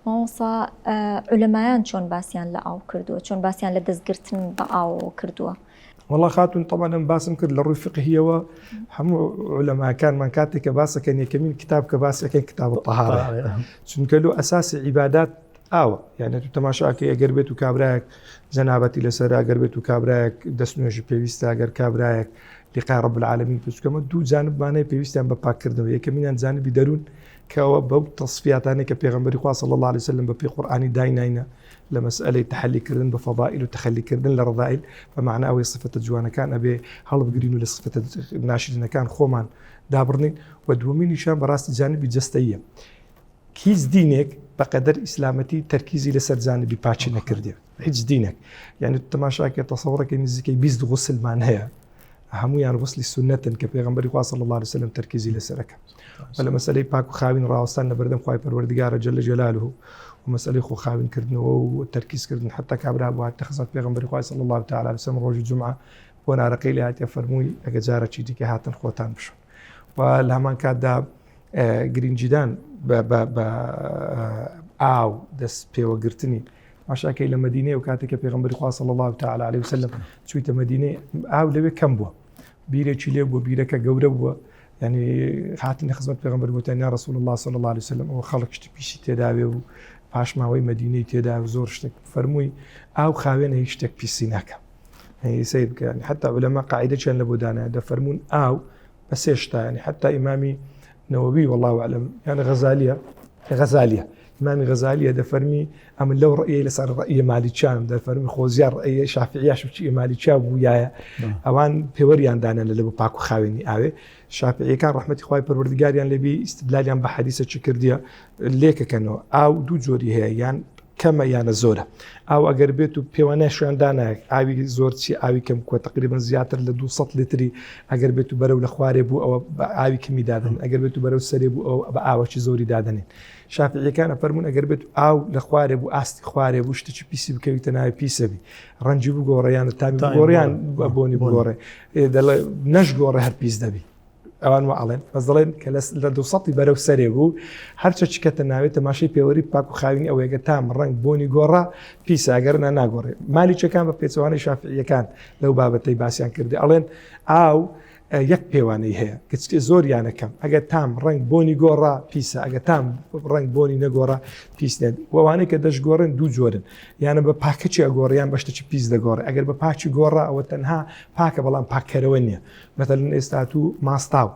مامۆستا علەمایان چۆن باسییان لە ئاو کردووە، چۆن باسییان لە دەستگرتن بە ئاو کردووە؟ والله خاتون طبعا ام باسم کرد لە ڕووی فقهیەوە هەموو علەماکانمان کاتێک کە باسەکەن یەکەمین کتاب کە باسەکەن کتاب الطهارە، چونکە لەو ئەساسی عیبادات ئاوە، یعنی تو تەماشاکە ئەگەر بێت و کابرایەک جەنابەتی لەسەر، ئەگەر بێت و کابرایەک دەستنوێژی پێویستە، ئەگەر کابرایەک لقای رب العالمین پێچکەمە دوو جانبمانەیە پێویستیان بە پاککردنەوە. یەکەمینیان جانبی دەروون کەەوە بەو تەصفیاتانەی کە پێغەمبەری خوا صلی الله عليه وسلم بە پێی قورئانی دایناینە لە مەسئلەی تەحەلیکردن بە فەضائیل و تەخەلیکردن لە ڕەذائیل، بەمعنە ئەوەی صفەتە جوانەکان ئەبێ هەڵبگرین و لە صفەتە ناشرینەکان خۆمان دابڕنین. و دووەمینیشان بەڕاستی جانبی جەستەییە. هیچ دینێک بەقەدەر ئیسلامەتی تەرکیزی لەسەر جانبی پاچی نەکردێ، هیچ دینێک. یعنی تەماشاکە تەسەوڕەکەی نزیکەی 20 غوسلمان هەیە، هەمویان غوسلی سنەتن کە پێغەمبەری خوا صلی الله عليه وسلم تەرکیزی لەسەرەکە. و لە مەسئلەی پاک و خاوین ڕاوەستان لە بەردەم خوای پەروەردگارە جەل جەلاله و مەسئلەی خۆ خاوینکردنەوە و تەرکیزکردن، حتا کابرا بووە تەخزات پێغەمبەری خوا صلی الله تعالی عليه وسلم ڕۆژی جومعە بۆ نارەکەی لە هاتیە فەرمووی ئەگە جارەی دیکە هاتن خۆتان بشون. و لە هەمان کاتدا گرنگجیدان بە ئاو دەست پێوەگرتنی ماشاکەی لە مەدینەیە و کاتێک کە پێغەمبەری خوا صلی الله تعالی عليه وسلم چوویتە مەدینەی ئاو لەوێ کەم بووە، بیرێکی لێ بووە، بیرەکە گەورە بووە، یعنی هاتنی خزمەت پێغەمبەر گوتیان یا رسول الله صلی الله عليه وسلم ئەوە خەڵک شتی پیشی تێداوێ و پاشماوەی مەدینەی تێدا و زۆر شتێک فەرمووی ئاو خاوێنە هیچ شتێک پیسی ناکە. سید بکە، يعني حتى علماء قاعدەیان لە بۆ دانایە دەفەرمون ئاو بە سێ شتە، يعني حتى ئیمامی نەوەوی والله أعلم يعني غەزالیە إمامي غزالي دەفەرمی ئەمن لەو ڕئیە لەسەر ڕئیە مالیکیان دەفەرمی خۆزیار ڕئیە شافعیاش بچی مالیکیا بوویایە، ئەوان پێوەریان دانێنە لە بۆ پاک و خاوێنی ئاوێ. شافعیەکان ڕەحمەتی خوای پەروەردگاریان لێبی ئیستدلالیان بە حەدیسە چ کردیە لێکەکەنەوە ئاو دوو جۆری هەیە، یان کەمە یانە زۆرە. ئاو ئەگەر بێت و پێوانەشیان دانایە ئاوی زۆر چی ئاوی کەم کووە تقریبا زیاتر لە 200 لیتری ئەگەر بێت و بەرەو لە خوارێ بوو ئەوە بە ئاوی کەمی دادن، ئەگەر بێت و بەرەو سەرێ بوو ئەوە بە ئاوەکی زۆری دادنێن. شافعیەکان ئەفەرمون ئەگەر بێت ئاو لە خوارێ بوو ئاستی خوارێ بوو شتێکی پیسی بکەویتە ناوی پیسەبی، ڕەنجی بگۆڕێیان تامی بگۆڕیان بۆنی بگۆڕێ، دەڵێ نەشگۆڕێ هەر پیس دەبی. ئەوان وەڵێن بەس دەڵێن کە لە 200 بەرەو سەرێ بوو هەرچە چکەتە ناوێت تەماشای پێوەری پاک و خاوینی ئەوەیەگە تام ڕنگ بۆنی گۆڕا پیسە ئەگەرنا ناگۆڕێ. مالیچەکان بە پێچەوانەی شافعیەکان لەو بابەتەی باسییان کردی، ئەڵێن ئاو یەک پێوانەی هەیە کەچێ زۆریانەکەم، ئەگەر تام ڕنگ بۆنی گۆڕا پیسە، ئەگە تام ڕنگ بۆنی نەگۆڕا پیسێن. وەوانەی کە دەشگۆڕن دوو جۆرن، یانە بە پاکەچی ئەگۆڕیان بەشتێکی پیس دەگۆڕێ، ئەگەر بە پاچی گۆڕا ئەوە تەنها پاکە بەڵام پاکەرەوە نییە. مەثەڵەن ئێستا تو ماستاو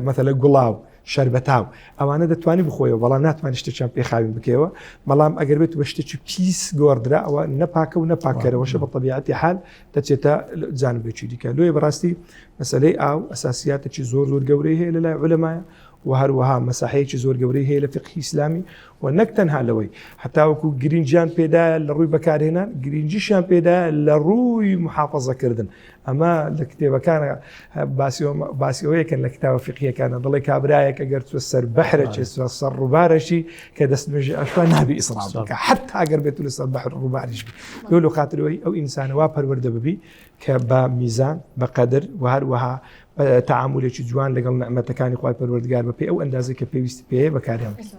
مثلا گوڵاو شەربەتاو ئەوانە دەتوانی بخۆیەوە بەڵام ناتوانانی شتێکیان پێخاوین بکەوە، بەڵام ئەگەر بێت بە شتێکی پیس گۆڕدرا ئەوە نەپاکە و نەپاکەرەوەشە بە طبیعەتی حال دەچێتە جانبێکی دیکە. لۆیە بەڕاستی مەسەلەی ئاو ئەساسیاتێکی زۆر گەورەی هەیە لەلای عولەمایە و هەروەها مەساحەیەکی زۆر گەورەی هەیە لە فقهی ئیسلامی، و نەک تەنها لەوەی هەتا وەکو گرنگیان پێدایە لە ڕووی بەکارهێنان، گرنگیشیان پێدایە لە ڕووی محافەزەکردن. ئەمە لە کتێبەکانە باسیەوەیەکەن لە کتابە فقهیەکانە دەڵێ کابرایەک ئەگەر چوە سەر بەحرە چێ سەر ڕووبارەشی کە دەستنوێژی ئەشوا نابی ئیسراف بکە، حتا ئەگەر بێت لەسەر بەحر ڕووباریش بی. لۆ خاترەوەی ئەو ئینسانە وا پەروەردە ببی کە بە میزان بە قەدر و هەروەها تعاملێکی جوان لەگەڵ نعمەتەکانی خوای پەروەردگار بە پێی ئەو ئەندازەی کە پێویستی پێەیە بەکاریان بێت.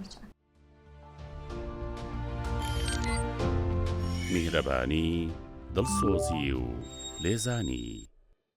میهرەبانی، دڵسۆزی و لێزانی.